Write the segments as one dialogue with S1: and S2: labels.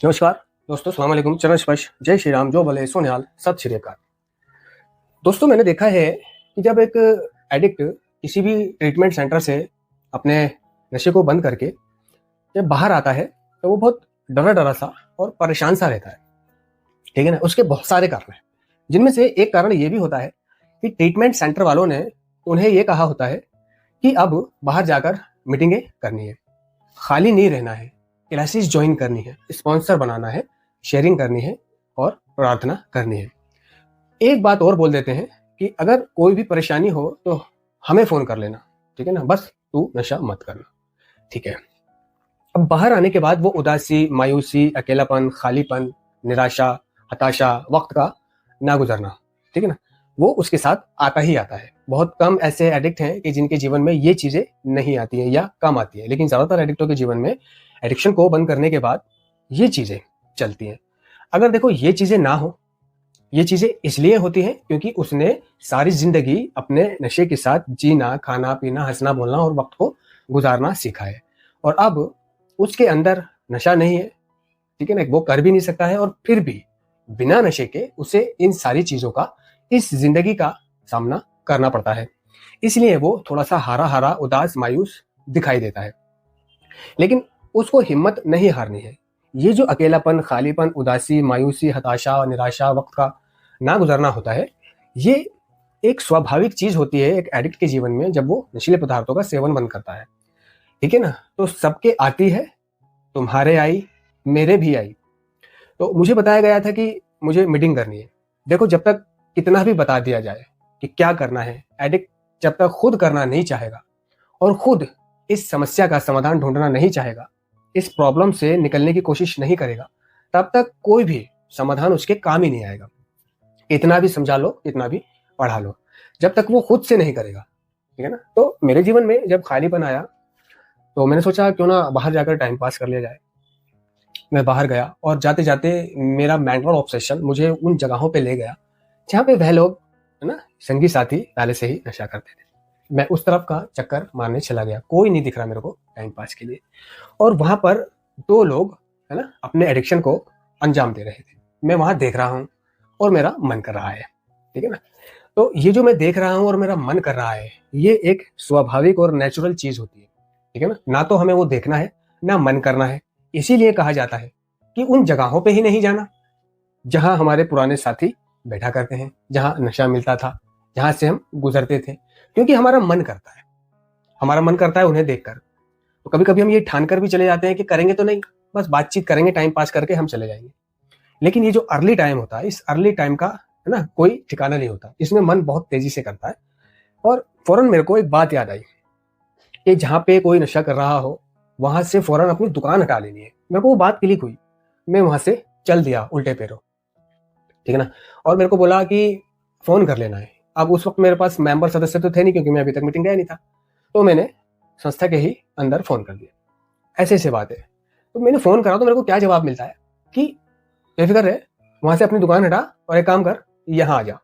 S1: नमस्कार दोस्तों, सलाम अलैकुम, चरण स्पर्श, जय श्री राम, जो भले सो निहाल, सत श्री अकाल। दोस्तों, मैंने देखा है कि जब एक एडिक्ट किसी भी ट्रीटमेंट सेंटर से अपने नशे को बंद करके जब बाहर आता है तो वो बहुत डरा डरा सा और परेशान सा रहता है। ठीक है ना। उसके बहुत सारे कारण हैं, जिनमें से एक कारण ये भी होता है कि ट्रीटमेंट सेंटर वालों ने उन्हें ये कहा होता है कि अब बाहर जाकर मीटिंगें करनी है, खाली नहीं रहना है, क्लासेस ज्वाइन करनी है, स्पॉन्सर बनाना है, शेयरिंग करनी है और प्रार्थना करनी है। एक बात और बोल देते हैं कि अगर कोई भी परेशानी हो तो हमें फोन कर लेना, ठीक है ना, बस तू नशा मत करना। ठीक है। अब बाहर आने के बाद वो उदासी, मायूसी, अकेलापन, खालीपन, निराशा, हताशा, वक्त का ना गुजरना, ठीक है ना, वो उसके साथ आता ही आता है। बहुत कम ऐसे एडिक्ट हैं कि जिनके जीवन में ये चीजें नहीं आती हैं या कम आती है, लेकिन ज्यादातर एडिक्टों के जीवन में एडिक्शन को बंद करने के बाद ये चीजें चलती हैं। अगर देखो ये चीजें ना हो, ये चीजें इसलिए होती हैं क्योंकि उसने सारी जिंदगी अपने नशे के साथ जीना, खाना पीना, हंसना बोलना और वक्त को गुजारना सीखा है, और अब उसके अंदर नशा नहीं है, ठीक है ना, वो कर भी नहीं सकता है, और फिर भी बिना नशे के उसे इन सारी चीजों का, इस जिंदगी का सामना करना पड़ता है। इसलिए वो थोड़ा सा हारा हारा, उदास, मायूस दिखाई देता है। लेकिन उसको हिम्मत नहीं हारनी है। ये जो अकेलापन, खालीपन, उदासी, मायूसी, हताशा, निराशा, वक्त का ना गुजरना होता है, ये एक स्वाभाविक चीज होती है एक एडिक्ट के जीवन में जब वो नशीले पदार्थों का सेवन बंद करता है। ठीक है ना। तो सबके आती है, तुम्हारे आई, मेरे भी आई। तो मुझे बताया गया था कि मुझे मीटिंग करनी है। देखो, जब तक कितना भी बता दिया जाए कि क्या करना है, एडिक्ट जब तक खुद करना नहीं चाहेगा और खुद इस समस्या का समाधान ढूंढना नहीं चाहेगा, इस प्रॉब्लम से निकलने की कोशिश नहीं करेगा, तब तक कोई भी समाधान उसके काम ही नहीं आएगा। इतना भी समझा लो, इतना भी पढ़ा लो, जब तक वो खुद से नहीं करेगा। ठीक है ना। तो मेरे जीवन में जब खालीपन आया तो मैंने सोचा क्यों ना बाहर जाकर टाइम पास कर लिया जाए। मैं बाहर गया और जाते जाते मेरा मेंटल ऑब्सेशन मुझे उन जगहों पे ले गया जहाँ पे वह लोग, है ना, संगी साथी पहले से ही नशा करते थे। मैं उस तरफ का चक्कर मारने चला गया, कोई नहीं दिख रहा मेरे को टाइम पास के लिए, और वहां पर दो लोग, है ना, अपने एडिक्शन को अंजाम दे रहे थे। मैं वहां देख रहा हूं और मेरा मन कर रहा है। ठीक है ना। तो ये जो मैं देख रहा हूं और मेरा मन कर रहा है, ये एक स्वाभाविक और नेचुरल चीज होती है। ठीक है ना। ना तो हमें वो देखना है, ना मन करना है। इसीलिए कहा जाता है कि उन जगहों पे ही नहीं जाना जहां हमारे पुराने साथी बैठा करते हैं, जहां नशा मिलता था, जहां से हम गुजरते थे, क्योंकि हमारा मन करता है, हमारा मन करता है उन्हें देखकर। तो कभी कभी हम ये ठान कर भी चले जाते हैं कि करेंगे तो नहीं, बस बातचीत करेंगे, टाइम पास करके हम चले जाएंगे। लेकिन ये जो अर्ली टाइम होता है, इस अर्ली टाइम का, है ना, कोई ठिकाना नहीं होता। इसमें मन बहुत तेजी से करता है। और फौरन मेरे को एक बात याद आई कि जहां पे कोई नशा कर रहा हो वहां से फौरन अपनी दुकान हटा लेनी है। मेरे को वो बात क्लिक हुई, मैं वहां से चल दिया उल्टे पैरों। ठीक है ना। और मेरे को बोला कि फोन कर लेना है। अब उस वक्त मेरे पास मेंबर सदस्य तो थे नहीं, क्योंकि मैं अभी तक मीटिंग गया नहीं था। तो मैंने संस्था के ही अंदर फोन कर दिया। ऐसे ऐसे बात है। तो मैंने फोन करा तो मेरे को क्या जवाब मिलता है कि बेफिक्र है, वहां से अपनी दुकान हटा और एक काम कर, यहाँ आ जा।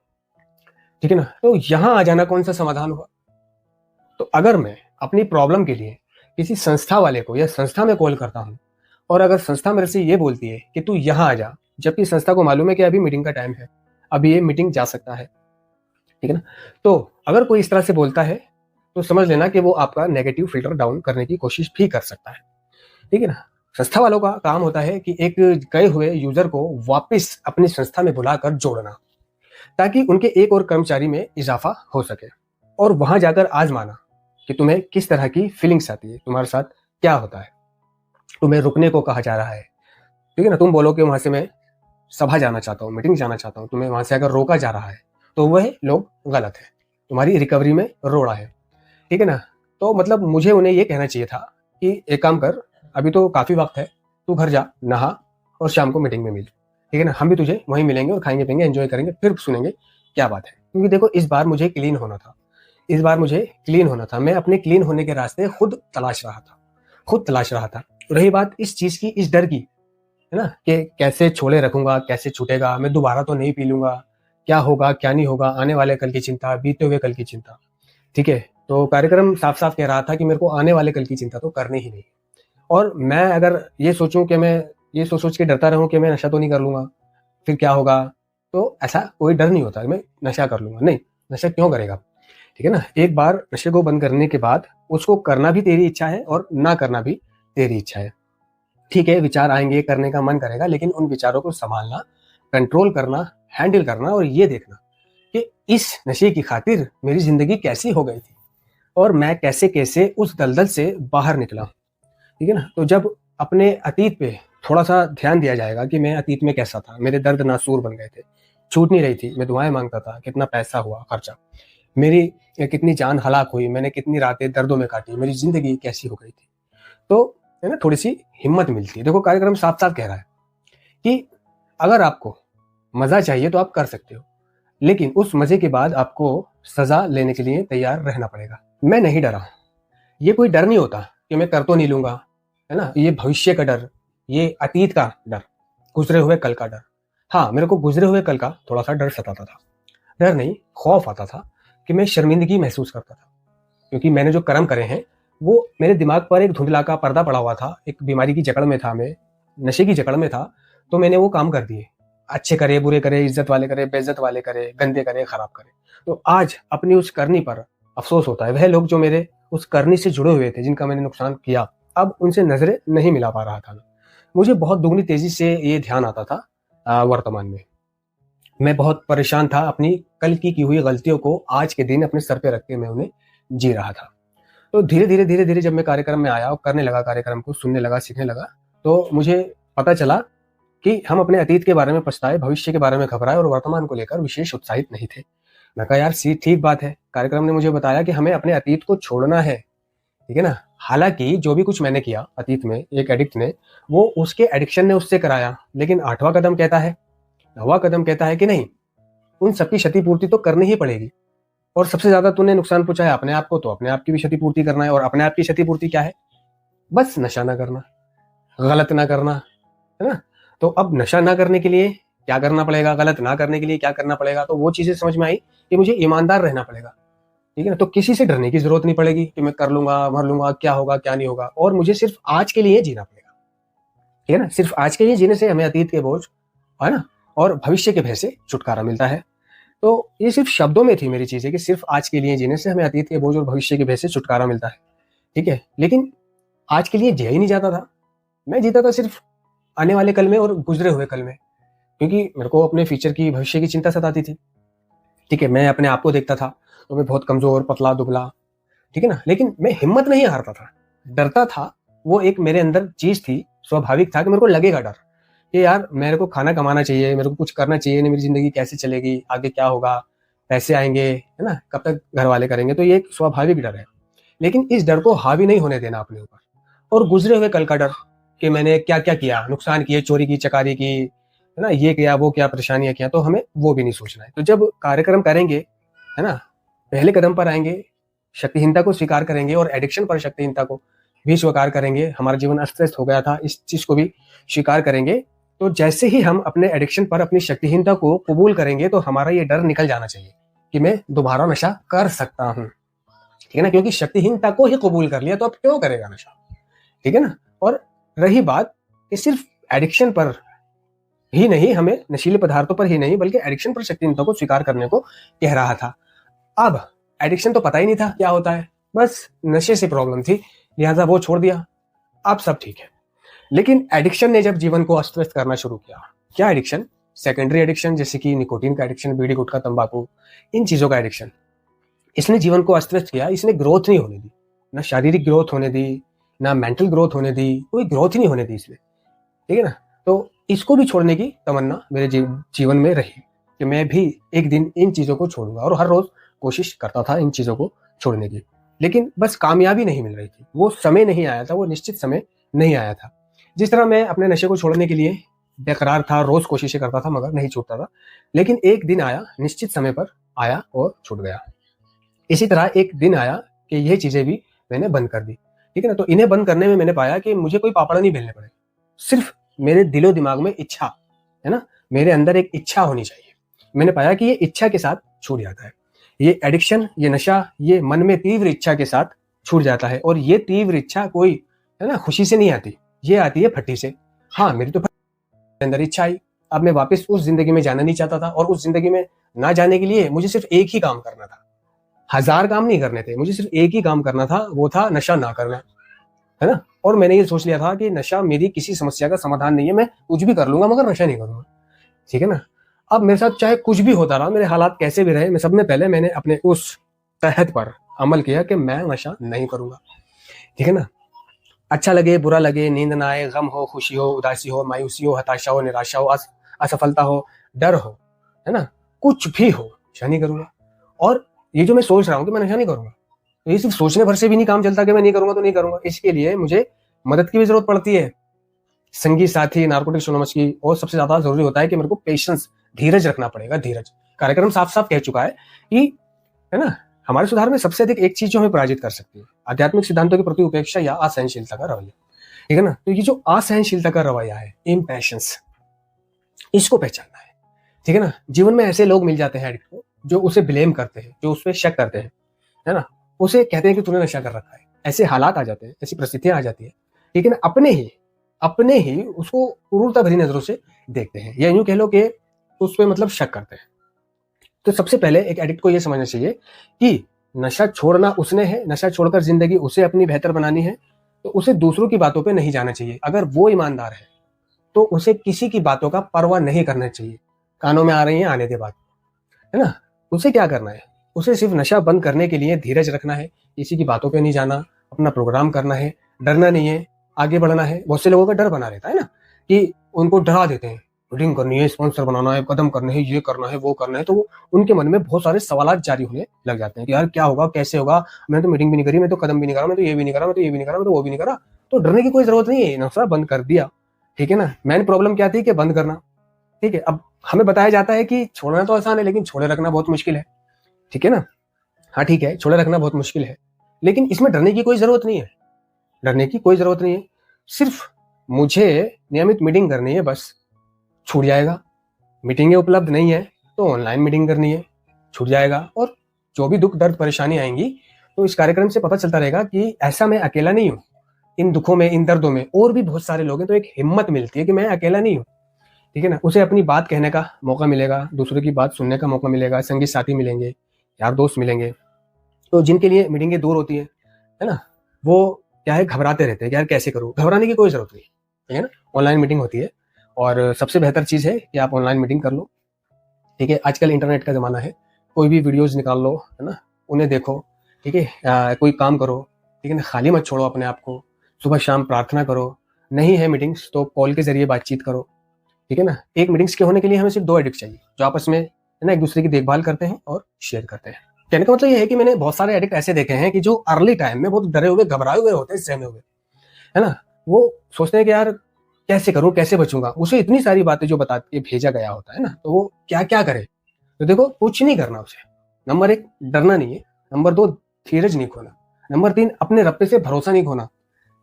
S1: ठीक है ना। तो यहाँ आ जाना कौन सा समाधान हुआ? तो अगर मैं अपनी प्रॉब्लम के लिए किसी संस्था वाले को या संस्था में कॉल करता हूँ, और अगर संस्था मेरे से ये बोलती है कि तू यहाँ आ जा, जबकि संस्था को मालूम है कि अभी मीटिंग का टाइम है, अभी ये मीटिंग जा सकता है, ठीक है ना, तो अगर कोई इस तरह से बोलता है तो समझ लेना कि वो आपका नेगेटिव फिल्टर डाउन करने की कोशिश भी कर सकता है। ठीक है ना। संस्था वालों का काम होता है कि एक गए हुए यूजर को वापस अपनी संस्था में बुलाकर जोड़ना, ताकि उनके एक और कर्मचारी में इजाफा हो सके, और वहां जाकर आजमाना कि तुम्हें किस तरह की फीलिंग्स आती है, तुम्हारे साथ क्या होता है, तुम्हें रुकने को कहा जा रहा है। ठीक है ना। तुम बोलो कि वहां से मैं सभा जाना चाहता हूँ, मीटिंग जाना चाहता हूँ, तुम्हें वहां से अगर रोका जा रहा है तो वह लोग गलत है, तुम्हारी रिकवरी में रोड़ा है। ठीक है ना। तो मतलब मुझे उन्हें यह कहना चाहिए था कि एक काम कर, अभी तो काफी वक्त है, तू घर जा, नहा और शाम को मीटिंग में मिल। ठीक है ना। हम भी तुझे वहीं मिलेंगे और खाएंगे पिएंगे, एंजॉय करेंगे, फिर सुनेंगे क्या बात है। क्योंकि देखो, इस बार मुझे क्लीन होना था, इस बार मुझे क्लीन होना था। मैं अपने क्लीन होने के रास्ते खुद तलाश रहा था। रही बात इस चीज की, इस डर की, है ना, कि कैसे छोड़े रखूंगा, कैसे छूटेगा, मैं दोबारा तो नहीं पी लूंगा, क्या होगा क्या नहीं होगा, आने वाले कल की चिंता, बीते हुए कल की चिंता। ठीक है। तो कार्यक्रम साफ साफ कह रहा था कि मेरे को आने वाले कल की चिंता तो करनी ही नहीं। और मैं अगर ये सोचूं कि मैं ये सोच सोच के डरता रहूं कि मैं नशा तो नहीं कर लूंगा, फिर क्या होगा। तो ऐसा कोई डर नहीं होता कि मैं नशा कर लूंगा, नहीं, नशा क्यों करेगा। ठीक है ना, एक बार नशे को बंद करने के बाद उसको करना भी तेरी इच्छा है और ना करना भी तेरी इच्छा है। ठीक है, विचार आएंगे, करने का मन करेगा, लेकिन उन विचारों को संभालना, कंट्रोल करना, हैंडल करना और ये देखना कि इस नशे की खातिर मेरी जिंदगी कैसी हो गई थी और मैं कैसे कैसे उस दलदल से बाहर निकला। ठीक है ना, तो जब अपने अतीत पे थोड़ा सा ध्यान दिया जाएगा कि मैं अतीत में कैसा था, मेरे दर्द नासूर बन गए थे, छूट नहीं रही थी, मैं दुआएं मांगता था, कितना पैसा हुआ खर्चा, मेरी कितनी जान हलाक हुई, मैंने कितनी रातें दर्दों में काटी, मेरी जिंदगी कैसी हो गई थी। तो है ना, थोड़ी सी हिम्मत मिलती है। देखो, कार्यक्रम साफ साफ कह रहा है कि अगर आपको मजा चाहिए तो आप कर सकते हो, लेकिन उस मजे के बाद आपको सजा लेने के लिए तैयार रहना पड़ेगा। मैं नहीं डरा, ये कोई डर नहीं होता कि मैं कर तो नहीं लूंगा, है ना, ये भविष्य का डर, ये अतीत का डर, गुजरे हुए कल का डर। हाँ, मेरे को गुजरे हुए कल का थोड़ा सा डर सताता था, डर नहीं, खौफ आता था कि मैं शर्मिंदगी महसूस करता था, क्योंकि मैंने जो कर्म करे हैं वो मेरे दिमाग पर एक धुंधला का पर्दा पड़ा हुआ था, एक बीमारी की जकड़ में था, मैं नशे की जकड़ में था, तो मैंने वो काम कर दिए, अच्छे करे, बुरे करे, इज्जत वाले करे, बेइज्जत वाले करे, गंदे करे, खराब करे। तो आज अपनी उस करनी पर अफसोस होता है। वह लोग जो मेरे उस करनी से जुड़े हुए थे, जिनका मैंने नुकसान किया, अब उनसे नजरें नहीं मिला पा रहा था। मुझे बहुत दुगनी तेजी से ये ध्यान आता था वर्तमान में। मैं बहुत परेशान था, अपनी कल की हुई गलतियों को आज के दिन अपने सर पे रख के मैं उन्हें जी रहा था। तो धीरे धीरे जब मैं कार्यक्रम में आया और करने लगा, कार्यक्रम को सुनने लगा, सीखने लगा, तो मुझे पता चला कि हम अपने अतीत के बारे में पछताए, भविष्य के बारे में घबराए और वर्तमान को लेकर विशेष उत्साहित नहीं थे। मैं कहा यार सी ठीक बात है, कार्यक्रम ने मुझे बताया कि हमें अपने अतीत को छोड़ना है। ठीक है ना, हालांकि जो भी कुछ मैंने किया अतीत में, एक एडिक्ट ने, वो उसके एडिक्शन ने उससे कराया, लेकिन 8वां कदम कहता है, 9वां कदम कहता है कि नहीं, उन सबकी क्षतिपूर्ति तो करनी ही पड़ेगी। और सबसे ज्यादा तूने नुकसान पहुंचाया अपने आप को, तो अपने आप की भी क्षतिपूर्ति करना है। और अपने आप की क्षतिपूर्ति क्या है? बस नशा ना करना, गलत ना करना, है ना। तो अब नशा ना करने के लिए क्या करना पड़ेगा, गलत ना करने के लिए क्या करना पड़ेगा, तो वो चीजें समझ में आई कि मुझे ईमानदार रहना पड़ेगा। ठीक है ना, तो किसी से डरने की जरूरत नहीं पड़ेगी कि मैं कर लूंगा, मर लूंगा, क्या होगा क्या नहीं होगा। और मुझे सिर्फ आज के लिए जीना पड़ेगा। ठीक है ना, सिर्फ आज के लिए जीने से हमें अतीत के बोझ, है ना, और भविष्य के भय से छुटकारा मिलता है। तो ये सिर्फ शब्दों में थी मेरी चीजें कि सिर्फ आज के लिए जीने से हमें अतीत के बोझ और भविष्य के भय से छुटकारा मिलता है। ठीक है, लेकिन आज के लिए जिया ही नहीं जाता था। मैं जीता था सिर्फ आने वाले कल में और गुजरे हुए कल में, क्योंकि मेरे को अपने फ्यूचर की, भविष्य की चिंता सताती थी। ठीक है, मैं अपने आप को देखता था तो मैं बहुत कमजोर, पतला, दुबला, ठीक है ना, लेकिन मैं हिम्मत नहीं हारता था, डरता था। वो एक मेरे अंदर चीज थी, स्वाभाविक था कि मेरे को लगेगा डर कि यार मेरे को खाना कमाना चाहिए, मेरे को कुछ करना चाहिए, नहीं मेरी जिंदगी कैसे चलेगी, आगे क्या होगा, पैसे आएंगे, है ना, कब तक घर वाले करेंगे। तो ये एक स्वाभाविक डर है, लेकिन इस डर को हावी नहीं होने देना अपने ऊपर। और गुजरे हुए कल का डर कि मैंने क्या क्या किया, नुकसान किए, चोरी की, चकारी की, है ना, ये किया, वो क्या परेशानियां किया, तो हमें वो भी नहीं सोचना है। तो जब कार्यक्रम करेंगे, है ना, पहले कदम पर आएंगे, शक्तिहीनता को स्वीकार करेंगे और एडिक्शन पर शक्तिहीनता को भी स्वीकार करेंगे। हमारा जीवन अस्त व्यस्त हो गया था, इस चीज को भी स्वीकार करेंगे। तो जैसे ही हम अपने एडिक्शन पर अपनी शक्तिहीनता को कबूल करेंगे, तो हमारा ये डर निकल जाना चाहिए कि मैं दोबारा नशा कर सकता हूं। ठीक है ना, क्योंकि शक्तिहीनता को ही कबूल कर लिया तो अब क्यों करेगा नशा। ठीक है ना। और रही बात कि सिर्फ एडिक्शन पर ही नहीं, हमें नशीले पदार्थों पर ही नहीं, बल्कि एडिक्शन पर शक्तिहीनता को स्वीकार करने को कह रहा था। अब एडिक्शन तो पता ही नहीं था क्या होता है, बस नशे से प्रॉब्लम थी, लिहाजा वो छोड़ दिया, अब सब ठीक है। लेकिन एडिक्शन ने जब जीवन को अस्त व्यस्त करना शुरू किया, क्या एडिक्शन? सेकेंडरी एडिक्शन, जैसे कि निकोटीन का एडिक्शन, बीड़ी, गुटखा, तंबाकू, इन चीजों का एडिक्शन, इसने जीवन को अस्त व्यस्त किया। इसने ग्रोथ नहीं होने दी, ना शारीरिक ग्रोथ होने दी, ना मेंटल ग्रोथ होने दी, कोई ग्रोथ ही नहीं होने दी इसमें। ठीक है ना। तो इसको भी छोड़ने की तमन्ना मेरे जीवन में रही कि मैं भी एक दिन इन चीजों को छोड़ूंगा, और हर रोज कोशिश करता था इन चीजों को छोड़ने की, लेकिन बस कामयाबी नहीं मिल रही थी। वो समय नहीं आया था, वो निश्चित समय नहीं आया था। जिस तरह मैं अपने नशे को छोड़ने के लिए बेकरार था, रोज कोशिशें करता था, मगर नहीं छूटता था, लेकिन एक दिन आया, निश्चित समय पर आया और छूट गया। इसी तरह एक दिन आया कि ये चीजें भी मैंने बंद कर दी। ठीक है ना। तो इन्हें बंद करने में मैंने पाया कि मुझे कोई पापड़ नहीं बेलने पड़े, सिर्फ मेरे दिलो दिमाग में इच्छा, है ना, मेरे अंदर एक इच्छा होनी चाहिए। मैंने पाया कि ये इच्छा के साथ छूट जाता है। ये एडिक्शन, ये नशा, ये मन में तीव्र इच्छा के साथ छूट जाता है। और ये तीव्र इच्छा कोई, है ना, खुशी से नहीं आती, ये आती है फट्टी से। हाँ, मेरी तो अंदर इच्छा आई। अब मैं वापस उस जिंदगी में जाना नहीं चाहता था, और उस जिंदगी में ना जाने के लिए मुझे सिर्फ एक ही काम करना था। 1000 काम नहीं करने थे, मुझे सिर्फ एक ही काम करना था, वो था नशा ना करना, है ना। और मैंने ये सोच लिया था कि नशा मेरी किसी समस्या का समाधान नहीं है, मैं कुछ भी कर लूंगा मगर नशा नहीं करूंगा, ठीक है ना। अब मेरे साथ चाहे कुछ भी होता रहा, मेरे हालात कैसे भी रहे, मैं सब में पहले मैंने अपने उस तहत पर अमल किया कि मैं नशा नहीं करूंगा, ठीक है ना। अच्छा लगे बुरा लगे, नींद ना आए, गम हो खुशी हो, उदासी हो मायूसी हो, हताशा हो निराशा हो, असफलता हो, डर हो, है ना, कुछ भी हो, नशा नहीं करूंगा। और ये जो मैं सोच रहा हूँ कि मैं नशा नहीं करूंगा, तो ये सिर्फ सोचने भर से भी नहीं काम चलता कि मैं नहीं करूंगा तो नहीं करूंगा। इसके लिए मुझे मदद की भी जरूरत पड़ती है, संगी साथी, नार्कोटिक्स एनोनिमस की। और सबसे ज्यादा जरूरी होता है कि मेरे को पेशेंस, धीरज रखना पड़ेगा, धीरज। कार्यक्रम साफ साफ कह चुका है कि, है ना, हमारे सुधार में सबसे अधिक एक चीज जो हमें पराजित कर सकती है, आध्यात्मिक सिद्धांतों के प्रति उपेक्षा या असहनशीलता का रवैया, ठीक है ना। तो ये जो असहनशीलता का रवैया है, इम्पैशंस, इसको पहचानना है, ठीक है ना। जीवन में ऐसे लोग मिल जाते हैं एडिक्ट को, जो उसे ब्लेम करते हैं, जो उस पर शक करते हैं, है ना, उसे कहते हैं कि तूने नशा कर रखा है। ऐसे हालात आ जाते हैं, ऐसी परिस्थितियां आ जाती है, ठीक है ना, अपने ही उसको क्रूरता भरी नजरों से देखते हैं, या यूं कह लो कि उस पर मतलब शक करते हैं। तो सबसे पहले एक एडिक्ट को यह समझना चाहिए कि नशा छोड़ना उसने है, नशा छोड़कर जिंदगी उसे अपनी बेहतर बनानी है, तो उसे दूसरों की बातों पे नहीं जाना चाहिए। अगर वो ईमानदार है तो उसे किसी की बातों का परवाह नहीं करना चाहिए। कानों में आ रही है, आने दे बात, है ना। उसे क्या करना है, उसे सिर्फ नशा बंद करने के लिए धीरज रखना है, किसी की बातों पे नहीं जाना, अपना प्रोग्राम करना है, डरना नहीं है, आगे बढ़ना है। बहुत से लोगों का डर बना रहता है ना, कि उनको डरा देते हैं, मीटिंग करनी है, स्पॉन्सर बनाना है, कदम करने हैं, ये करना है, वो करना है, तो उनके मन में बहुत सारे सवाल जारी होने लग जाते हैं कि यार क्या होगा, कैसे होगा, मैंने तो मीटिंग भी नहीं करी, मैं तो कदम भी नहीं करा, मैं तो ये भी नहीं करा, मैं तो ये भी नहीं करा, मैं तो वो भी नहीं करा। तो डरने की कोई जरूरत नहीं है, नशा बंद कर दिया, ठीक है ना। मेन प्रॉब्लम क्या थी कि बंद करना, ठीक है। अब हमें बताया जाता है कि छोड़ना तो आसान है लेकिन छोड़े रखना बहुत मुश्किल है, ठीक है ना। हाँ ठीक है, छोड़े रखना बहुत मुश्किल है, लेकिन इसमें डरने की कोई जरूरत नहीं है, डरने की कोई जरूरत नहीं है। सिर्फ मुझे नियमित मीटिंग करनी है, बस, छूट जाएगा। मीटिंगें उपलब्ध नहीं है तो ऑनलाइन मीटिंग करनी है, छूट जाएगा। और जो भी दुख दर्द परेशानी आएंगी, तो इस कार्यक्रम से पता चलता रहेगा कि ऐसा मैं अकेला नहीं हूँ, इन दुखों में, इन दर्दों में और भी बहुत सारे लोग हैं। तो एक हिम्मत मिलती है कि मैं अकेला नहीं हूँ, ठीक है ना। उसे अपनी बात कहने का मौका मिलेगा, दूसरों की बात सुनने का मौका मिलेगा, संगी साथी मिलेंगे, यार दोस्त मिलेंगे। तो जिनके लिए मीटिंगें दूर होती है ना, वो क्या है, घबराते रहते हैं कि यार कैसे करूँ। घबराने की कोई जरूरत नहीं, ठीक है ना। ऑनलाइन मीटिंग होती है, और सबसे बेहतर चीज़ है कि आप ऑनलाइन मीटिंग कर लो, ठीक है। आजकल इंटरनेट का ज़माना है, कोई भी वीडियोज़ निकाल लो, है ना, उन्हें देखो, ठीक है। कोई काम करो, ठीक है ना, खाली मत छोड़ो अपने आप को। सुबह शाम प्रार्थना करो, नहीं है मीटिंग्स तो कॉल के जरिए बातचीत करो, ठीक है ना। एक मीटिंग्स के होने के लिए हमें सिर्फ 2 एडिक्ट चाहिए, जो आपस में, है ना, एक दूसरे की देखभाल करते हैं और शेयर करते हैं। कहने का मतलब ये है कि मैंने बहुत सारे एडिक्ट ऐसे देखे हैं कि जो अर्ली टाइम में बहुत डरे हुए, घबराए हुए होते हैं, सहमे हुए, है ना। वो सोचते हैं कि यार कैसे करूं, कैसे बचूंगा। उसे इतनी सारी बातें जो बता के भेजा गया होता है ना, तो वो क्या क्या करे। तो देखो, कुछ नहीं करना उसे। नंबर 1, डरना नहीं है। नंबर 2, धीरज नहीं खोना। नंबर 3, अपने रब पे से भरोसा नहीं खोना,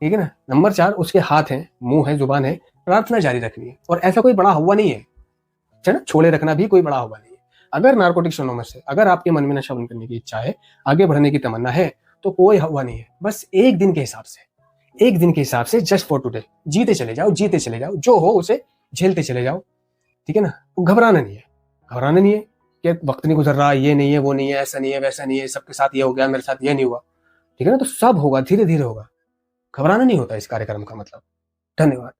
S1: ठीक है ना। नंबर 4, उसके हाथ है, मुंह है, जुबान है, प्रार्थना जारी रखनी है। और ऐसा कोई बड़ा हुआ नहीं है ना, छोड़े रखना भी कोई बड़ा हुआ नहीं है। अगर नार्कोटिक्स एनोनिमस है, अगर आपके मन में नशा बंद करने की इच्छा है, आगे बढ़ने की तमन्ना है, तो कोई हुआ नहीं है। बस एक दिन के हिसाब से, एक दिन के हिसाब से, जस्ट फॉर टुडे, जीते चले जाओ, जीते चले जाओ, जो हो उसे झेलते चले जाओ, ठीक है ना। घबराना नहीं है, घबराना नहीं है कि वक्त नहीं गुजर रहा, ये नहीं है, वो नहीं है, ऐसा नहीं है, वैसा नहीं है, सबके साथ ये हो गया, मेरे साथ ये नहीं हुआ, ठीक है ना। तो सब होगा, धीरे धीरे होगा। घबराना नहीं होता इस कार्यक्रम का मतलब। धन्यवाद।